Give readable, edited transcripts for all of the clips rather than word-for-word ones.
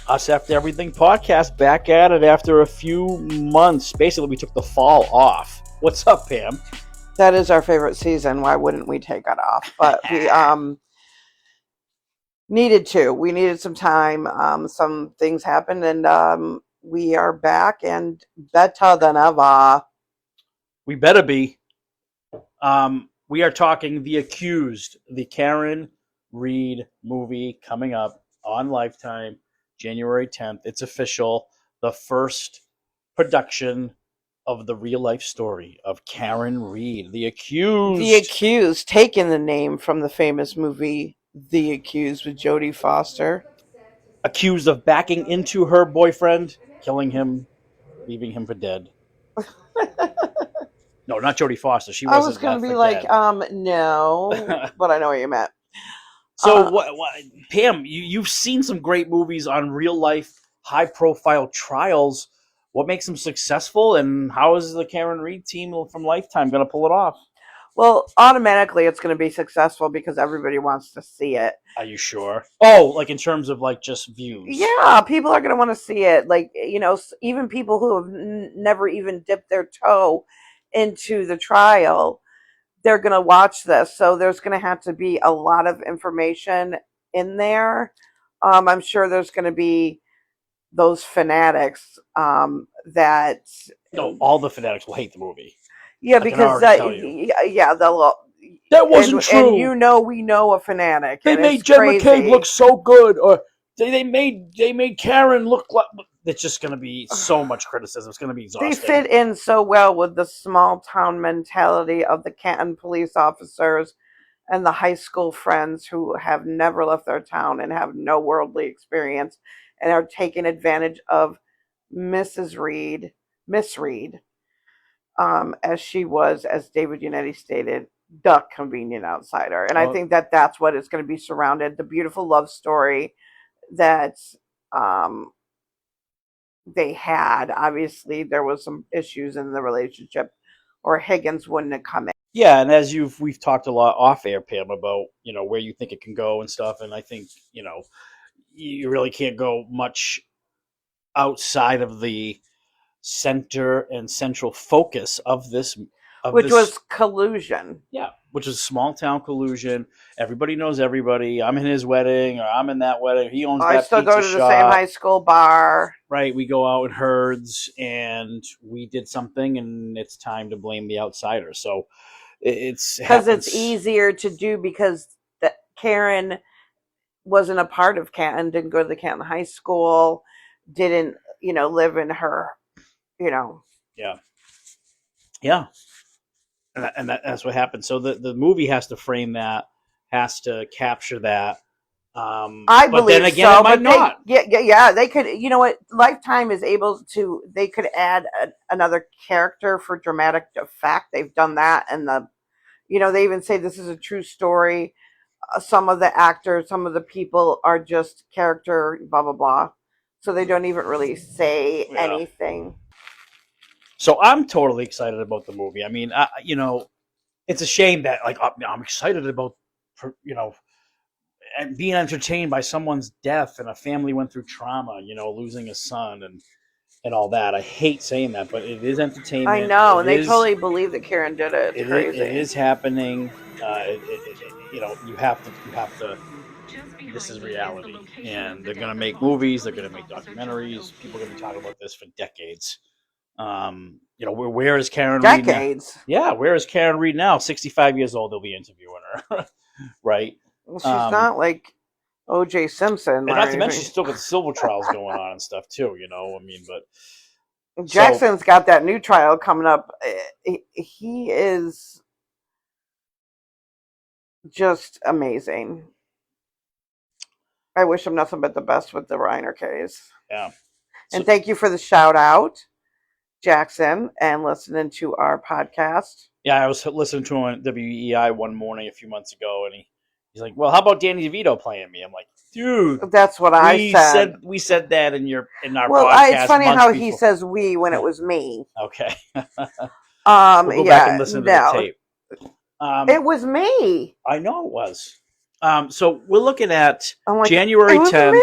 Us After Everything podcast, back at it after a few months. Basically, we took the fall off. What's up, Pam? That is our favorite season. Why wouldn't we take it off? But we needed to. We needed some time. Some things happened, and we are back and better than ever. We better be. We are talking The Accused, the Karen Reed movie coming up on Lifetime, January 10th. It's official. The first production of the real life story of Karen Reed, The Accused. The Accused, taking the name from the famous movie The Accused with Jodie Foster. Accused of backing into her boyfriend, killing him, leaving him for dead. No, not Jodie Foster. She wasn't. I was going to be like, no, but I know what you meant. So, what, Pam, you've seen some great movies on real life, high profile trials. What makes them successful, and how is the Karen Reed team from Lifetime going to pull it off? Well, automatically it's going to be successful because everybody wants to see it. Are you sure? Oh, like in terms of like just views? Yeah, people are going to want to see it. Like, you know, even people who have never even dipped their toe into the trial, they're going to watch this. So there's going to have to be a lot of information in there. I'm sure there's going to be those fanatics that... No, all the fanatics will hate the movie. Yeah, because they'll... That wasn't true. And you know, we know a fanatic. They made Jen McCabe look so good, or they made Karen look like. It's just going to be so much criticism. It's going to be exhausting. They fit in so well with the small town mentality of the Canton police officers and the high school friends who have never left their town and have no worldly experience and are taking advantage of Miss Reed, as she was, as David Unetti stated, the convenient outsider. And I think that that's what it's going to be surrounded. The beautiful love story that they had. Obviously, there was some issues in the relationship, or Higgins wouldn't have come in. Yeah, and as we've talked a lot off air, Pam, about where you think it can go and stuff, and I think you really can't go much outside of the center and central focus of this. Which was collusion. Yeah, which is small town collusion. Everybody knows everybody. I'm in his wedding, or I'm in that wedding. He owns that pizza shop. I still go to the same high school bar. Right, we go out in herds, and we did something, and it's time to blame the outsider. So it's easier to do because Karen wasn't a part of Canton, didn't go to the Canton High School, didn't live in her, Yeah. And that's what happened. So the movie has to frame that, has to capture that. I believe then again, so, it might not. Yeah. They could. You know what? Lifetime is able to. They could add another character for dramatic effect. They've done that, and they even say this is a true story. Some of the actors, some of the people are just character, blah blah blah. So they don't even really say anything. So I'm totally excited about the movie. I mean, it's a shame that I'm excited about, and being entertained by someone's death, and a family went through trauma, losing a son and all that. I hate saying that, but it is entertainment. I know, and they totally believe that Karen did it. It's crazy. It is happening. You have to. This is reality, and they're going to make movies. They're going to make documentaries. People are going to be talking about this for decades. Where is Karen Reed now? Decades. Yeah, where is Karen Reed now? 65 years old, they'll be interviewing her, right? Well, she's not like O.J. Simpson. And not to mention, she's still got the civil trials going on and stuff too. But Jackson's got that new trial coming up. He is just amazing. I wish him nothing but the best with the Reiner case. Yeah. And thank you for the shout out, Jackson, and listening to our podcast. Yeah, I was listening to him on WEI one morning a few months ago, and he's like, "Well, how about Danny DeVito playing me?" I'm like, "Dude, that's what I said." We said that in our podcast. Well, it's funny how he says "we" when it was me. Okay. We'll go back and listen to the tape. It was me. I know it was. So we're looking at January 10th.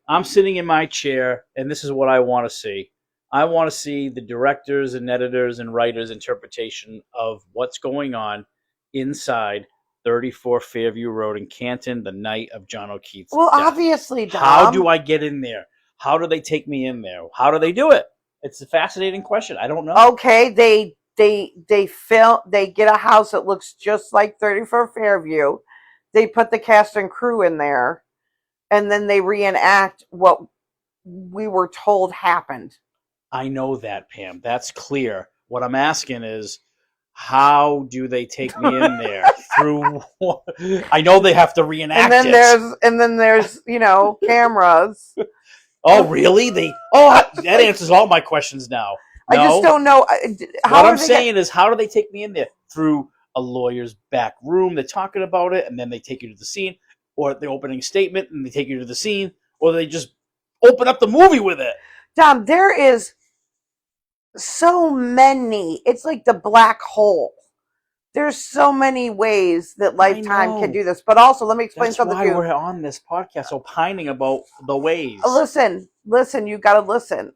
I'm sitting in my chair, and this is what I want to see. I want to see the directors and editors and writers' interpretation of what's going on inside 34 Fairview Road in Canton the night of John O'Keefe's Well, death. obviously, Dom. How do I get in there? How do they take me in there? How do they do it? It's a fascinating question. I don't know. Okay, they get a house that looks just like 34 Fairview. They put the cast and crew in there, and then they reenact what we were told happened. I know that, Pam. That's clear. What I'm asking is, how do they take me in there? Through what? I know they have to reenact it. And then there's cameras. Oh, really? That answers all my questions now. No. I just don't know. What I'm saying is, how do they take me in there? Through a lawyer's back room. They're talking about it, and then they take you to the scene, or the opening statement, and they take you to the scene, or they just open up the movie with it. Dom, there is so many. It's like the black hole. There's so many ways that Lifetime can do this. But also, let me explain something to you. That's why we're on this podcast opining about the ways. Listen, you got to listen.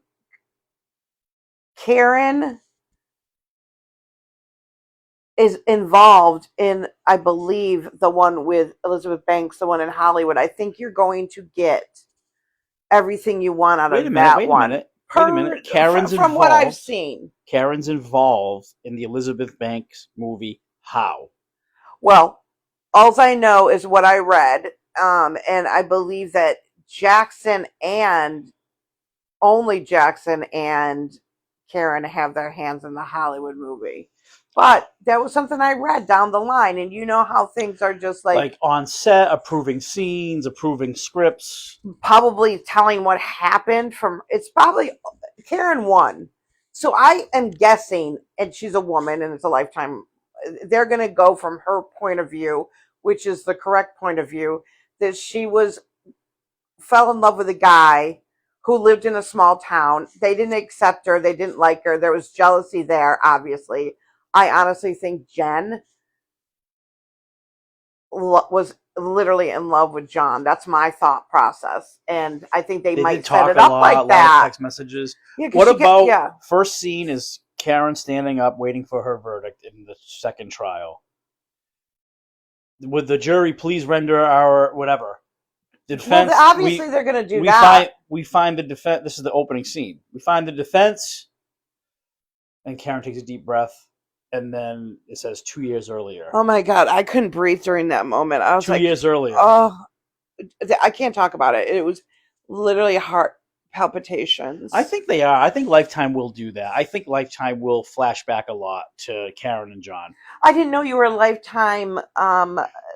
Karen is involved in, I believe, the one with Elizabeth Banks, the one in Hollywood. I think you're going to get everything you want out of that one. Wait a minute. Karen's from what I've seen. Karen's involved in the Elizabeth Banks movie. How? Well, all I know is what I read, and I believe that only Jackson and Karen have their hands in the Hollywood movie. But that was something I read down the line, and you know how things are just like on set, approving scenes, approving scripts, probably telling what happened it's probably Karen won. So I am guessing, and she's a woman and it's a Lifetime, they're going to go from her point of view, which is the correct point of view, that she fell in love with a guy who lived in a small town. They didn't accept her. They didn't like her. There was jealousy there, obviously. I honestly think Jen was literally in love with John. That's my thought process. And I think they might set it up like that. A lot of text messages. Yeah, what about first scene is Karen standing up waiting for her verdict in the second trial? Would the jury please render our whatever? The defense, well, obviously they're going to do that. We find the defense. This is the opening scene. We find the defense, and Karen takes a deep breath, and then it says 2 years earlier. Oh my God, I couldn't breathe during that moment. I was 2 years earlier. Oh, I can't talk about it. It was literally heart palpitations. I think they are. I think Lifetime will do that. I think Lifetime will flash back a lot to Karen and John. I didn't know you were a Lifetime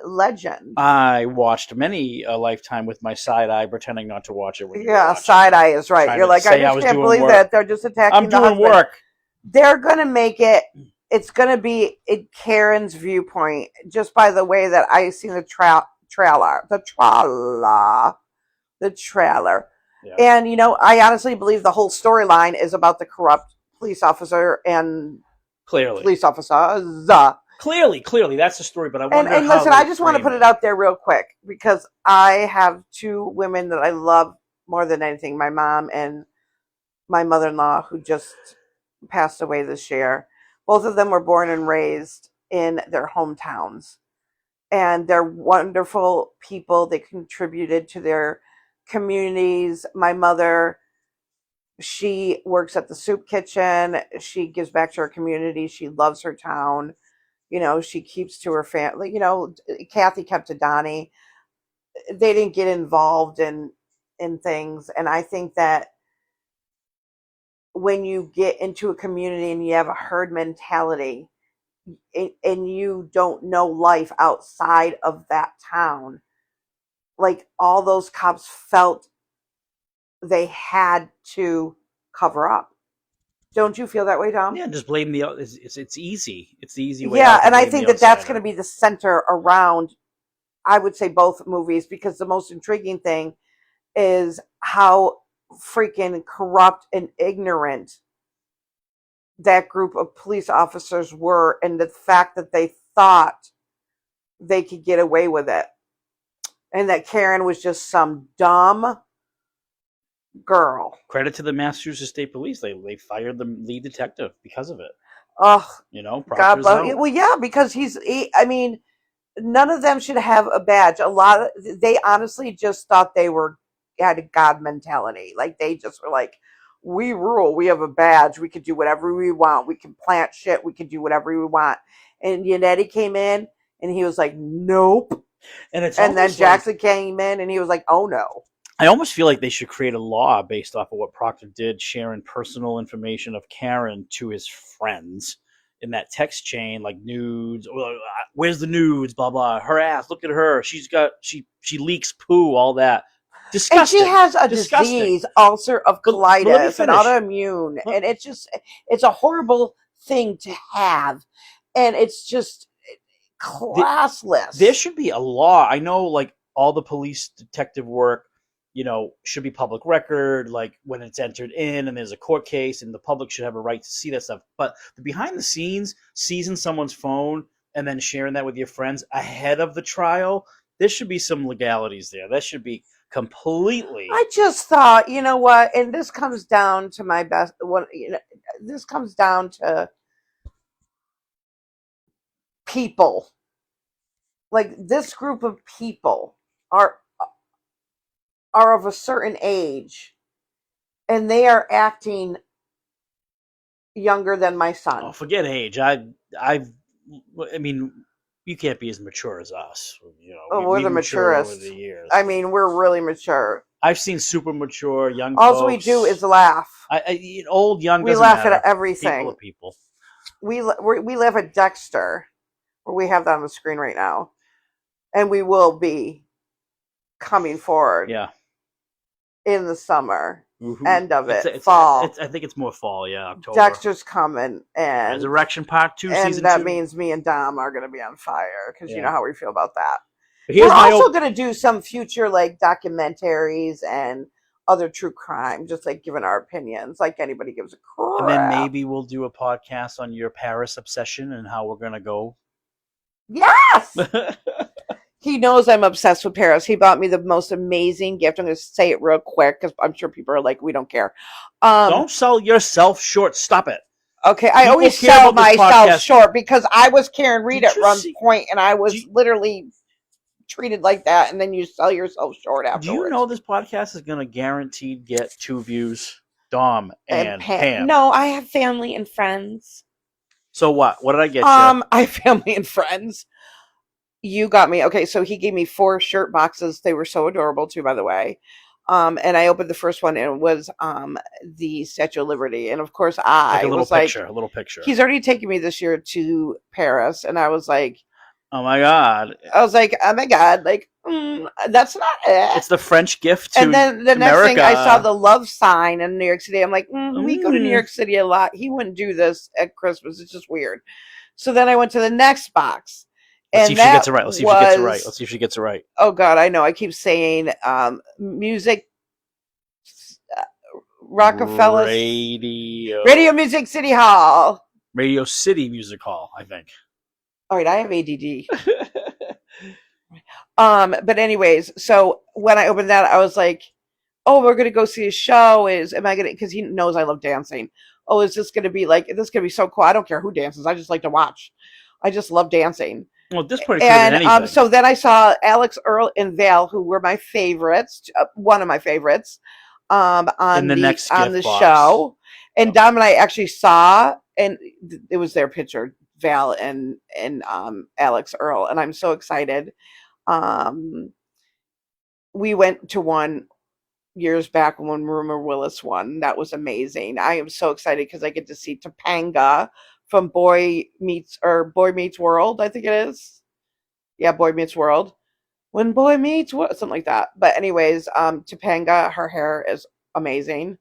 legend. I watched many Lifetime with my side eye, pretending not to watch it. Side eye is right. You're like, I just can't believe that they're just attacking. I'm doing work. They're gonna make it. It's gonna be in Karen's viewpoint, just by the way that I seen the trailer. Yeah. And I honestly believe the whole storyline is about the corrupt police officer and police officers. Clearly, that's the story. But I wonder. And listen, I just want to put it out there real quick because I have two women that I love more than anything: my mom and my mother-in-law, who just passed away this year. Both of them were born and raised in their hometowns, and they're wonderful people. They contributed to their communities. My mother, she works at the soup kitchen. She gives back to her community. She loves her town. She keeps to her family. Kathy kept to Donnie. They didn't get involved in things. And I think that when you get into a community and you have a herd mentality and you don't know life outside of that town, like all those cops felt they had to cover up. Don't you feel that way, Tom? Yeah, just blame it's easy. It's the easy way. Yeah, and I think that's going to be the center around, I would say, both movies, because the most intriguing thing is how freaking corrupt and ignorant that group of police officers were, and the fact that they thought they could get away with it. And that Karen was just some dumb girl. Credit to the Massachusetts State Police. They fired the lead detective because of it. Oh, God Proctor's bless. out. Well, yeah, because I mean, none of them should have a badge. A lot of they honestly just thought they had a God mentality. Like they just were like, we rule. We have a badge. We could do whatever we want. We can plant shit. We can do whatever we want. And Yannetti came in and he was like, nope. And it's And then almost Jackson came in and he was like, oh no. I almost feel like they should create a law based off of what Proctor did, sharing personal information of Karen to his friends in that text chain, like nudes. Where's the nudes? Blah blah. Her ass. Look at her. She leaks poo. All that. Disgusting. And she has a Disgusting. disease, ulcer of colitis, and finish. autoimmune, and it's a horrible thing to have, and it's just classless. There should be a law. I know, like all the police detective work, should be public record, like when it's entered in and there's a court case, and the public should have a right to see that stuff. But the behind the scenes, seizing someone's phone and then sharing that with your friends ahead of the trial, there should be some legalities there. That should be completely. I just thought, you know what, and this comes down to my best. This comes down to people. Like this group of people are of a certain age, and they are acting younger than my son. Oh, forget age. I mean, you can't be as mature as us. We're the maturest. Over the years. I mean, we're really mature. I've seen super mature young. All folks. we do is laugh. Old, young. We laugh at everything. People. We laugh at Dexter. We have that on the screen right now, and we will be coming forward. Yeah. In the summer. Mm-hmm. End of it. Fall. I think it's more fall. Yeah, October. Dexter's coming, and Resurrection Part 2, and Season 2. that means me and Dom are going to be on fire because you know how we feel about that. We're also going to do some future like documentaries and other true crime, just like giving our opinions, like anybody gives a crap. And then maybe we'll do a podcast on your Paris obsession and how we're going to go. Yes. He knows I'm obsessed with Paris. He bought me the most amazing gift. I'm going to say it real quick because I'm sure people are like, we don't care. Don't sell yourself short. Stop it. Okay, I always sell myself short because I was Karen Reed at one point, and I was literally treated like that, and then you sell yourself short afterwards. Do you know this podcast is going to guaranteed get 2 views? Dom and Pam. No, I have family and friends. So what? What did I get you? I have family and friends. You got me. Okay, so he gave me 4 shirt boxes. They were so adorable too, by the way. And I opened the first one, and it was the Statue of Liberty. And of course, I was like, a little picture. He's already taken me this year to Paris, and I was like, oh my god! Like that's not it. It's the French gift to America. And then the next thing, I saw the love sign in New York City. I'm like, we go to New York City a lot. He wouldn't do this at Christmas. It's just weird. So then I went to the next box. Let's see if she gets it right. Let's see if she gets it right. Oh God, I know. I keep saying music. Rockefeller Radio Music City Hall. Radio City Music Hall, I think. All right, I have ADD. But anyways, so when I opened that, I was like, "Oh, we're gonna go see a show. Because he knows I love dancing. Oh, is this gonna be like? This gonna be so cool. I don't care who dances. I just like to watch. I just love dancing." Well, this point, and so then I saw Alex, Earl, and Val, who were my favorites, one of my favorites, on the show. And Dom and I actually saw, and it was their picture, Val and Alex Earl, and I'm so excited. We went to one years back when Rumor Willis won. That was amazing. I am so excited because I get to see Topanga from Boy Meets World, I think it is. Yeah, Boy Meets World. When Boy Meets World, something like that. But anyways, Topanga, her hair is amazing.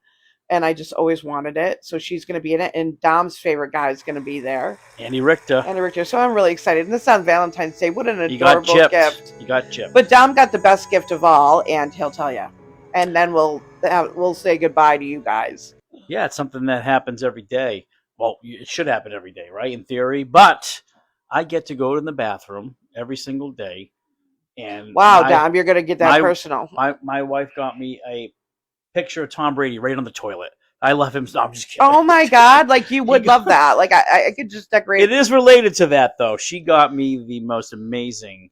And I just always wanted it. So she's going to be in it. And Dom's favorite guy is going to be there. Andy Richter. So I'm really excited. And this is on Valentine's Day. What an adorable gift. You got chipped. But Dom got the best gift of all, and he'll tell you. And then we'll say goodbye to you guys. Yeah, it's something that happens every day. Well, it should happen every day, right? In theory. But I get to go to the bathroom every single day. And wow, Dom, you're going to get that personal. My wife got me a picture of Tom Brady right on the toilet. I love him. No, I'm just kidding. Oh my God. Like you would love that. Like I could just decorate. It is related to that though. She got me the most amazing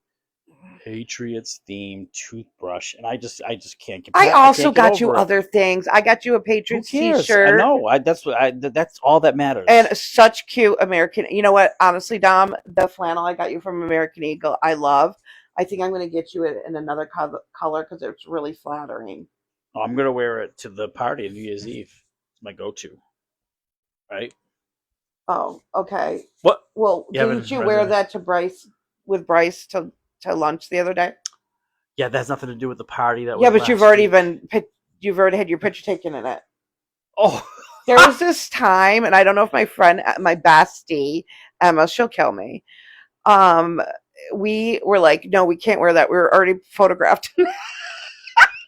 Patriots themed toothbrush, and I just can't get. I also can't get got you over it. other things. I got you a Patriots Who cares? t-shirt. I know. That's all that matters. And such cute American. You know what? Honestly, Dom, the flannel I got you from American Eagle, I love. I think I'm going to get you it in another color because it's really flattering. I'm gonna wear it to the party on New Year's Eve. It's my go-to. Right? Oh, okay. What? Well, didn't you wear that to Bryce to lunch the other day? Yeah, that has nothing to do with the party. That was yeah, but you've already week. you've already had your picture taken in it. Oh, there was this time, and I don't know if my friend, my bestie Emma, she'll kill me. We were like, no, we can't wear that. We were already photographed.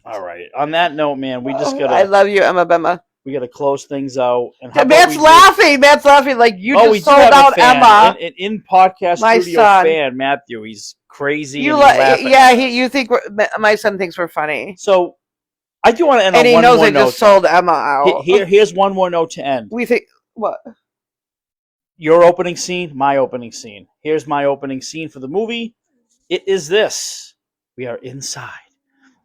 All right. On that note, man, we just gotta. I love you, Emma Bemma. We gotta close things out. And Matt's laughing. Matt's laughing like you just sold out Emma. In podcast my studio son. Fan Matthew. He's crazy. You you think my son thinks we're funny. So I do want to end and on one more note. And he knows I just sold Emma out. Here's one more note to end. We think what? Your opening scene, my opening scene. Here's my opening scene for the movie. It is this. We are inside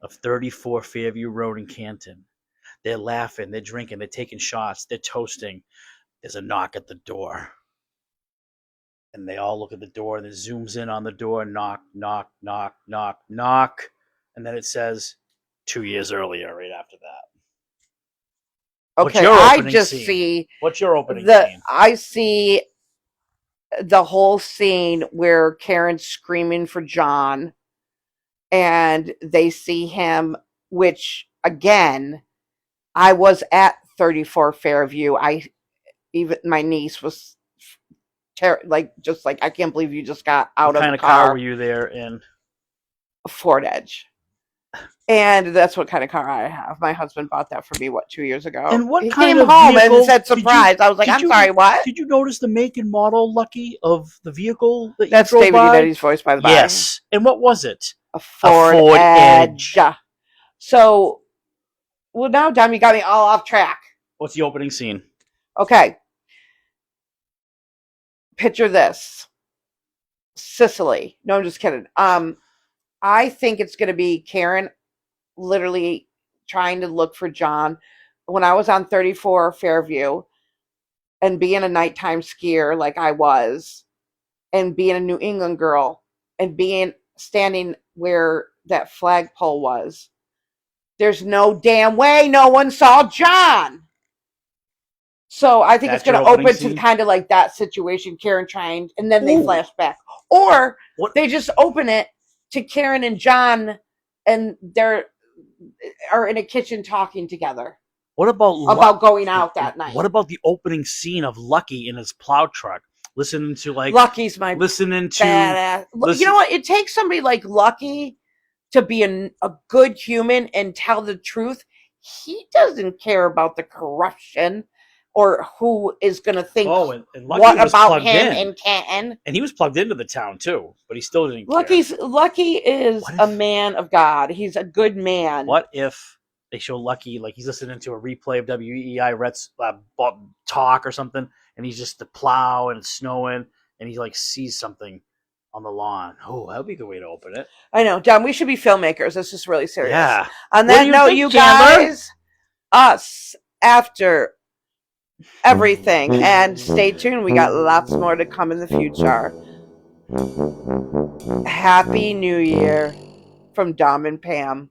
of 34 Fairview Road in Canton. They're laughing, they're drinking, they're taking shots, they're toasting. There's a knock at the door. And they all look at the door, and it zooms in on the door. Knock, knock, knock, knock, knock. And then it says 2 years earlier right after that. Okay, I just see... What's your opening scene? I see the whole scene where Karen's screaming for John, and they see him, which, again, I was at 34 Fairview. My niece was I can't believe you just got out of the car. What kind of car were you there in? A Ford Edge. And that's what kind of car I have. My husband bought that for me, 2 years ago? And what he kind came of home vehicle and said surprise. I was like, I'm sorry, what? Did you notice the make and model, Lucky, of the vehicle that That's you drove David by? United's voice, by the way. Yes. And what was it? A Ford Edge. So, well, now, Dom, you got me all off track. What's the opening scene? Okay. Picture this. Sicily. No, I'm just kidding. I think it's going to be Karen literally trying to look for John. When I was on 34 Fairview and being a nighttime skier like I was, and being a New England girl, and standing where that flagpole was, there's no damn way no one saw John. So I think it's going to open to kind of like that situation, Karen trying, and then they flash back. Or they just open it to Karen and John, and they're in a kitchen talking together. What about going out that night? What about the opening scene of Lucky in his plow truck, listening to Lucky's my badass. You know what? It takes somebody like Lucky to be a good human and tell the truth. He doesn't care about the corruption or who is going to think what about him in Canton. And he was plugged into the town too, but he still didn't care. Lucky is a man of God. He's a good man. What if they show Lucky like he's listening to a replay of WEI Rhett's talk or something, and he's just the plow and it's snowing, and he like sees something on the lawn. Oh, that would be a good way to open it. I know, John. We should be filmmakers. This is really serious. Yeah. On that note, you guys, us after everything, and stay tuned. We got lots more to come in the future. Happy New Year from Dom and Pam.